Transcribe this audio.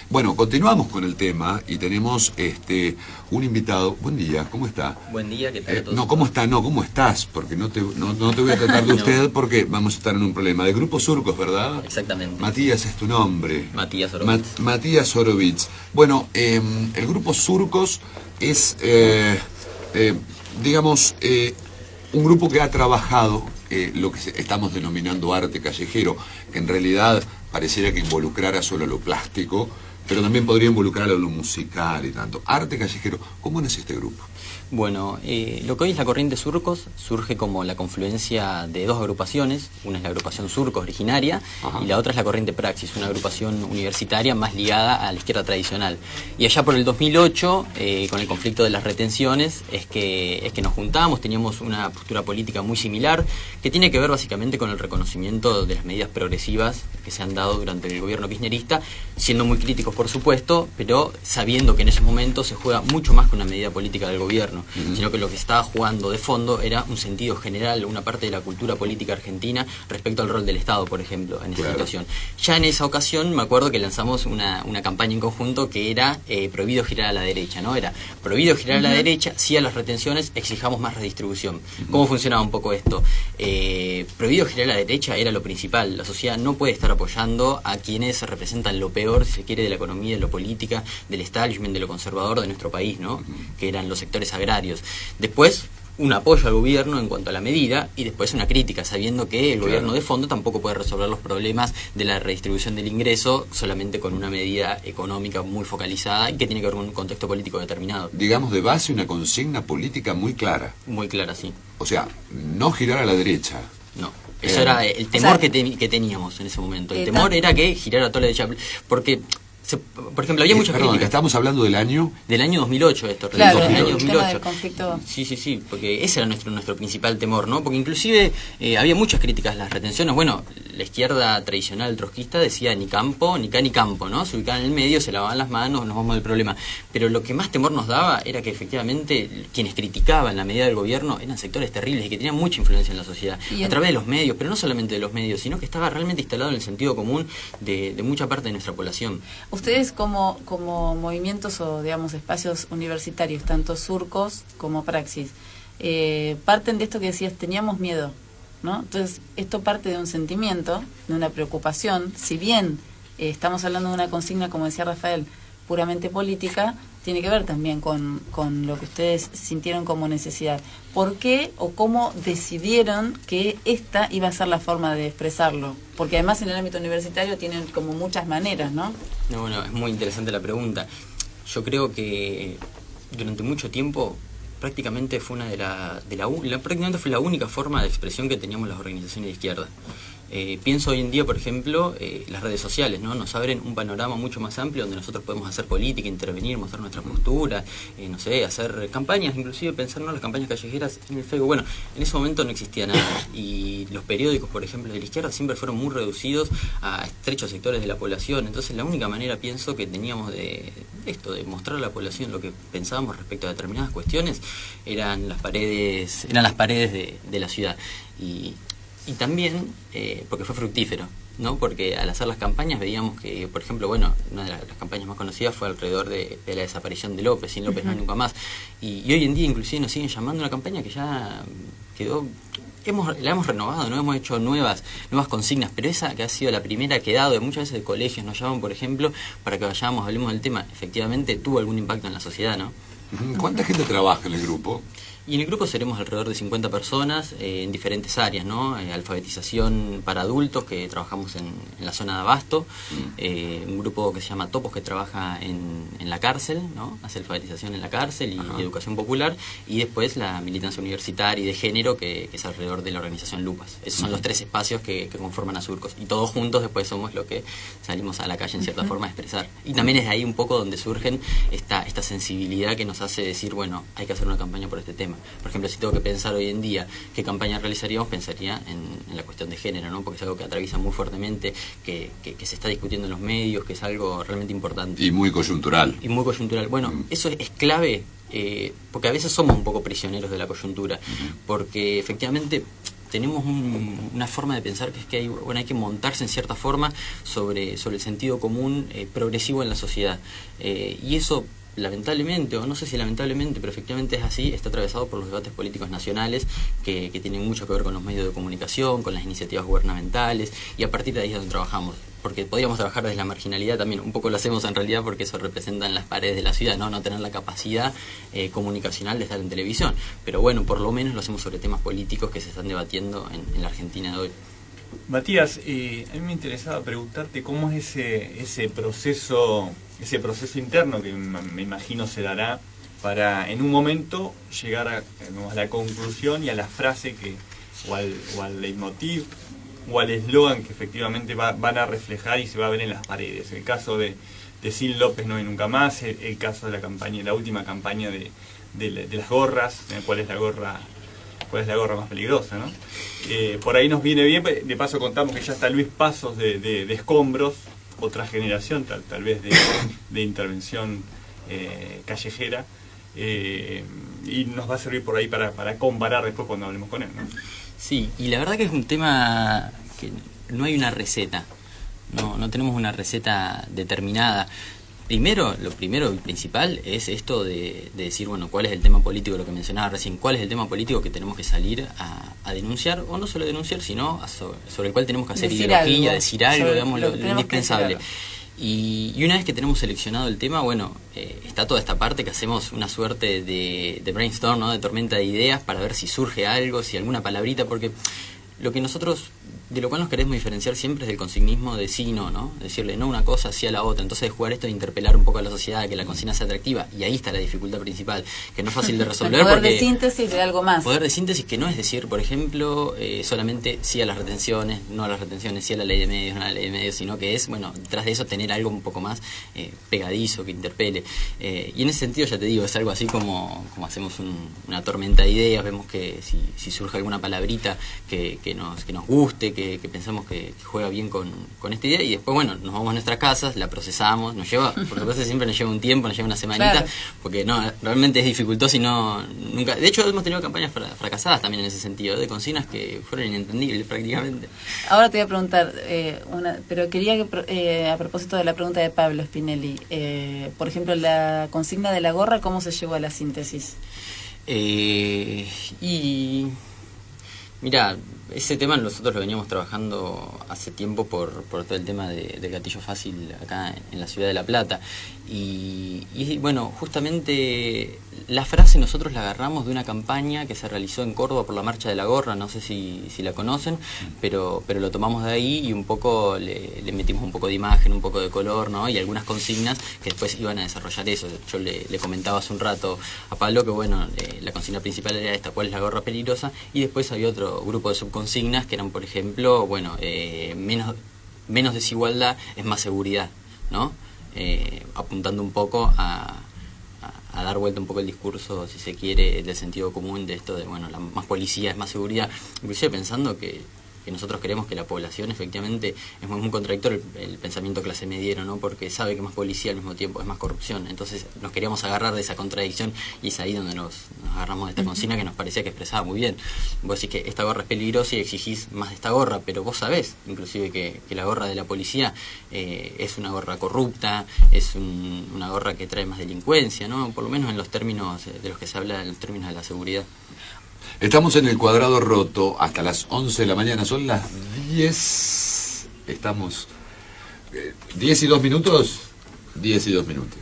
Bueno, continuamos con el tema y tenemos un invitado. Buen día, ¿cómo está? Buen día, ¿qué tal a todos? No, ¿cómo está? No, ¿cómo estás? Porque no te voy a tratar de usted porque vamos a estar en un problema. De Grupo Surcos, ¿verdad? Exactamente. Matías es tu nombre. Matías Horowitz. Matías Horowitz. Bueno, el Grupo Surcos es, digamos, un grupo que ha trabajado lo que estamos denominando arte callejero, que en realidad pareciera que involucrara solo lo plástico, pero también podría involucrar a lo musical y tanto. Arte callejero, ¿cómo nace este grupo? Bueno, lo que hoy es la corriente Surcos surge como la confluencia de dos agrupaciones. Una es la agrupación Surcos originaria. Ajá. Y la otra es la corriente Praxis, una agrupación universitaria más ligada a la izquierda tradicional. Y allá por el 2008, con el conflicto de las retenciones, es que nos juntamos, teníamos una postura política muy similar, que tiene que ver básicamente con el reconocimiento de las medidas progresivas que se han dado durante el gobierno kirchnerista, siendo muy críticos por supuesto, pero sabiendo que en ese momento se juega mucho más que una medida política del gobierno, sino que lo que estaba jugando de fondo era un sentido general, una parte de la cultura política argentina respecto al rol del Estado, por ejemplo, en esa situación. Ya en esa ocasión me acuerdo que lanzamos una campaña en conjunto que era prohibido girar a la derecha, ¿no? Era prohibido girar a la derecha, sí a las retenciones, exijamos más redistribución. ¿Cómo funcionaba un poco esto? Prohibido girar a la derecha era lo principal. La sociedad no puede estar apoyando a quienes representan lo peor, si se quiere, de la economía, de la política, del establishment, de lo conservador de nuestro país, ¿no? Que eran los sectores agrarios. Después, un apoyo al gobierno en cuanto a la medida y después una crítica, sabiendo que el gobierno de fondo tampoco puede resolver los problemas de la redistribución del ingreso solamente con una medida económica muy focalizada y que tiene que ver con un contexto político determinado. Digamos, de base una consigna política muy clara. Muy clara, sí. O sea, no girar a la derecha. No. Eso era el temor que teníamos en ese momento. El temor era que girara a toda la derecha. Porque, por ejemplo, había muchas críticas. Estamos hablando del año... Del año 2008 esto. Claro, del año 2008. Del conflicto. Sí, porque ese era nuestro principal temor, ¿no? Porque inclusive había muchas críticas a las retenciones. Bueno, la izquierda tradicional trotskista decía ni campo, ni ni campo, ¿no? Se ubicaban en el medio, se lavaban las manos, nos vamos del problema. Pero lo que más temor nos daba era que efectivamente quienes criticaban la medida del gobierno eran sectores terribles y que tenían mucha influencia en la sociedad. A través de los medios, pero no solamente de los medios, sino que estaba realmente instalado en el sentido común de mucha parte de nuestra población. Ustedes como movimientos o digamos espacios universitarios, tanto Surcos como Praxis, parten de esto que decías, teníamos miedo, ¿no? Entonces, esto parte de un sentimiento, de una preocupación, si bien estamos hablando de una consigna, como decía Rafael, puramente política, tiene que ver también con lo que ustedes sintieron como necesidad. ¿Por qué o cómo decidieron que esta iba a ser la forma de expresarlo? Porque además en el ámbito universitario tienen como muchas maneras, ¿no? Bueno, es muy interesante la pregunta. Yo creo que durante mucho tiempo prácticamente fue prácticamente fue la única forma de expresión que teníamos las organizaciones de izquierda. Pienso hoy en día, por ejemplo, las redes sociales, ¿no? Nos abren un panorama mucho más amplio donde nosotros podemos hacer política, intervenir, mostrar nuestra postura, no sé, hacer campañas, inclusive pensar en las campañas callejeras en el Facebook. Bueno, en ese momento no existía nada y los periódicos, por ejemplo, de la izquierda siempre fueron muy reducidos a estrechos sectores de la población. Entonces la única manera, pienso, que teníamos de mostrar a la población lo que pensábamos respecto a determinadas cuestiones eran las paredes de la ciudad. Y también porque fue fructífero, ¿no? Porque al hacer las campañas veíamos que, por ejemplo, bueno, una de las campañas más conocidas fue alrededor de la desaparición de López, sin López no hay nunca más. Y hoy en día inclusive nos siguen llamando a una campaña que ya quedó, la hemos renovado, no hemos hecho nuevas consignas, pero esa que ha sido la primera que ha dado, de muchas veces de colegios nos llaman, por ejemplo, para que hablemos del tema, efectivamente tuvo algún impacto en la sociedad, ¿no? ¿Cuánta gente trabaja en el grupo? Y en el grupo seremos alrededor de 50 personas en diferentes áreas, ¿no? Alfabetización para adultos, que trabajamos en la zona de Abasto, un grupo que se llama Topos, que trabaja en la cárcel, ¿no? Hace alfabetización en la cárcel y educación popular, y después la militancia universitaria y de género, que es alrededor de la organización Lupas. Esos son los tres espacios que conforman a Surcos, y todos juntos después somos lo que salimos a la calle en cierta forma a expresar. Y también es de ahí un poco donde surgen esta sensibilidad que nos hace decir, bueno, hay que hacer una campaña por este tema. Por ejemplo, si tengo que pensar hoy en día qué campaña realizaríamos, pensaría en la cuestión de género, ¿no? Porque es algo que atraviesa muy fuertemente, que se está discutiendo en los medios, que es algo realmente importante. Y muy coyuntural. Y muy coyuntural. Bueno, eso es clave, porque a veces somos un poco prisioneros de la coyuntura, porque efectivamente tenemos una forma de pensar que es que hay que montarse en cierta forma sobre el sentido común progresivo en la sociedad. Y eso, lamentablemente, o no sé si lamentablemente, pero efectivamente es así, está atravesado por los debates políticos nacionales que tienen mucho que ver con los medios de comunicación, con las iniciativas gubernamentales, y a partir de ahí es donde trabajamos. Porque podríamos trabajar desde la marginalidad también, un poco lo hacemos en realidad porque eso representa en las paredes de la ciudad, no tener la capacidad comunicacional de estar en televisión. Pero bueno, por lo menos lo hacemos sobre temas políticos que se están debatiendo en la Argentina de hoy. Matías, a mí me interesaba preguntarte cómo es ese proceso interno que me imagino se dará para en un momento llegar a la conclusión y a la frase o al leitmotiv o al eslogan que efectivamente van a reflejar y se va a ver en las paredes. El caso de Sil López No Hay Nunca Más, el caso de la campaña, la última campaña de las gorras, ¿cuál es la gorra más peligrosa, ¿no? Por ahí nos viene bien, de paso contamos que ya está Luis Pasos de Escombros, otra generación tal vez de intervención callejera, y nos va a servir por ahí para comparar después cuando hablemos con él, ¿no? Sí, y la verdad que es un tema que no hay una receta, no tenemos una receta determinada. Lo primero y principal es esto de decir, bueno, cuál es el tema político, lo que mencionaba recién, cuál es el tema político que tenemos que salir a denunciar, o no solo denunciar, sino sobre el cual tenemos que hacer ideología, decir algo, digamos, lo indispensable. Y una vez que tenemos seleccionado el tema, bueno, está toda esta parte que hacemos una suerte de brainstorm, ¿no? De tormenta de ideas para ver si surge algo, si alguna palabrita, porque lo que nosotros, de lo cual nos queremos diferenciar siempre es del consignismo de sí y no, ¿no? Decirle no una cosa, sí a la otra. Entonces, jugar esto de interpelar un poco a la sociedad, que la consigna sea atractiva, y ahí está la dificultad principal, que no es fácil de resolver. El poder de síntesis de algo más. Poder de síntesis que no es decir, por ejemplo, solamente sí a las retenciones, no a las retenciones, sí a la ley de medios, no a la ley de medios, sino que es, bueno, detrás de eso tener algo un poco más pegadizo, que interpele. Y en ese sentido, ya te digo, es algo así como hacemos una tormenta de ideas, vemos que si surge alguna palabrita que nos guste, que pensamos que juega bien con esta idea, y después, bueno, nos vamos a nuestras casas, la procesamos, por supuesto siempre nos lleva un tiempo, nos lleva una semanita, claro, porque no, realmente es dificultoso y nunca, de hecho hemos tenido campañas fracasadas también en ese sentido, de consignas que fueron inentendibles prácticamente. Ahora te voy a preguntar, pero quería que, a propósito de la pregunta de Pablo Spinelli, por ejemplo, la consigna de la gorra, ¿cómo se llegó a la síntesis? Y mira, ese tema nosotros lo veníamos trabajando hace tiempo por todo el tema del gatillo fácil acá en la ciudad de La Plata. Y bueno, justamente la frase nosotros la agarramos de una campaña que se realizó en Córdoba por la Marcha de la Gorra, no sé si la conocen, pero lo tomamos de ahí y un poco le metimos un poco de imagen, un poco de color, ¿no? Y algunas consignas que después iban a desarrollar eso. Yo le comentaba hace un rato a Pablo que, bueno, la consigna principal era esta, ¿cuál es la gorra peligrosa? Y después había otro grupo de subconsignas que eran, por ejemplo, bueno, menos desigualdad es más seguridad, ¿no? Apuntando un poco a dar vuelta un poco el discurso, si se quiere, del sentido común de esto de, bueno, más policía es más seguridad, inclusive pensando que nosotros queremos que la población efectivamente es muy contradictorio el pensamiento clase mediero, ¿no? Porque sabe que más policía al mismo tiempo es más corrupción, entonces nos queríamos agarrar de esa contradicción y es ahí donde nos agarramos de esta consigna que nos parecía que expresaba muy bien. Vos decís que esta gorra es peligrosa y exigís más de esta gorra, pero vos sabés inclusive que la gorra de la policía es una gorra corrupta, es una gorra que trae más delincuencia, ¿no? Por lo menos en los términos de los que se habla, en los términos de la seguridad. Estamos en el Cuadrado Roto hasta las 11 de la mañana, son las 10, estamos 10 y 2 minutos, 10 y 2 minutos.